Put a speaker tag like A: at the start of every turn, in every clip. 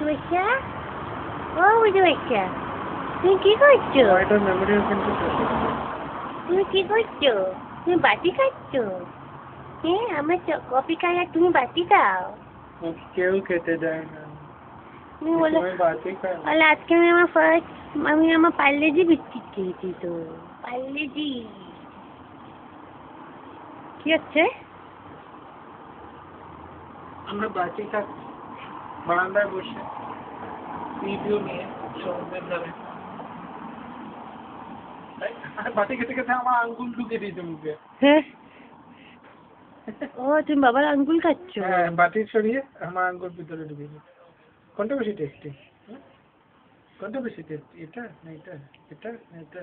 A: বুঝতে পারছা? ও বুঝতে পারছা? তুমি কি করছো?
B: এটা মেমোরি কিন্তু
A: তুমি কি করছো? তুমি বাটি খাচ্ছো? হ্যাঁ, আমার কফি খাই আর তুমি বাটি খাও?
B: কেউ খেতে দেয় না।
A: তুমি বলো
B: বাটি খাই।
A: বলে আজকে আমি আমার পার্লেজি বিস্কিট খেয়েছি তো। পার্লেজি কি হচ্ছে?
B: আমরা বাটি খাচ্ছি বারান্দায় বসে ভিডিও নিয়ে সমুদ্রের ধারে। বাটি খেতে খেতে আমার আঙ্গুল ঢুকে দিয়েছে মুখে।
A: হ্যাঁ। ও তুমি বাবার আঙ্গুল খাচ্ছো?
B: হ্যাঁ, বাটি সরিয়ে আমার আঙ্গুল ভিতরে ঢুকে দিয়েছে। কোনটা বেশি টেস্টি? কোনটা বেশি টেস্টি? এটা না এটা? এটা না এটা?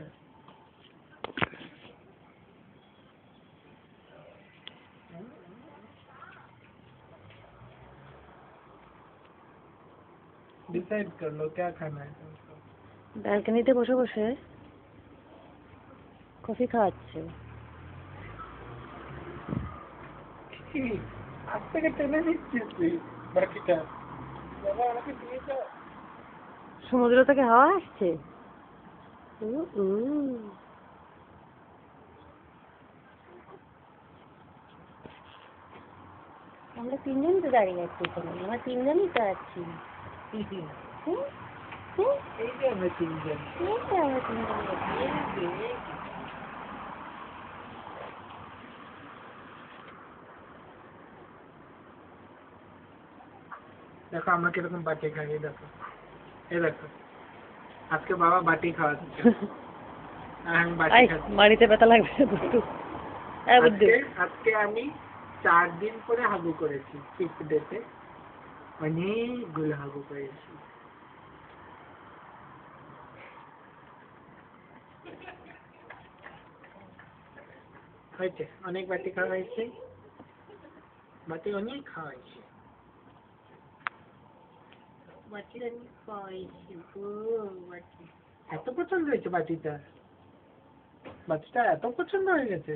B: डिसाइड कर लो क्या खाना है तुमको।
A: ব্যালকনিতে বসে বসে কফি খাওয়াচ্ছে।
B: আজ থেকে টেনে নিচ্ছিস তুই বাকিটা। বাবা আমাকে দিয়ে দাও।
A: সমুদ্র থেকে হাওয়া আসছে। আমরা তিনজন তো দাঁড়িয়ে আছি এখানে, আমরা তিনজনই তো আছি।
B: এই যে আমরা তিনজন।
A: আমরা তিনজনই আছি।
B: দেখো আমরা কিরকম বাটি খাই, দেখো এই দেখো আজকে বাবা বাটি খাওয়াচ্ছে আর আমি বাটি খাচ্ছি।
A: বাড়িতে ব্যথা লাগবে বুদ্ধু।
B: আজকে আমি 4 দিন পরে হাগু করেছি। 5th ডেতে অনেকগুলো হাগু করেছি। হয়েছে, অনেক বাটি খাওয়া হয়েছে, বাটি অনেক খাওয়া হয়েছে, বাটি অনেক খাওয়া হয়েছে। বাটি এত পছন্দ হয়েছে, বাটিটা এত পছন্দ হয়ে গেছে।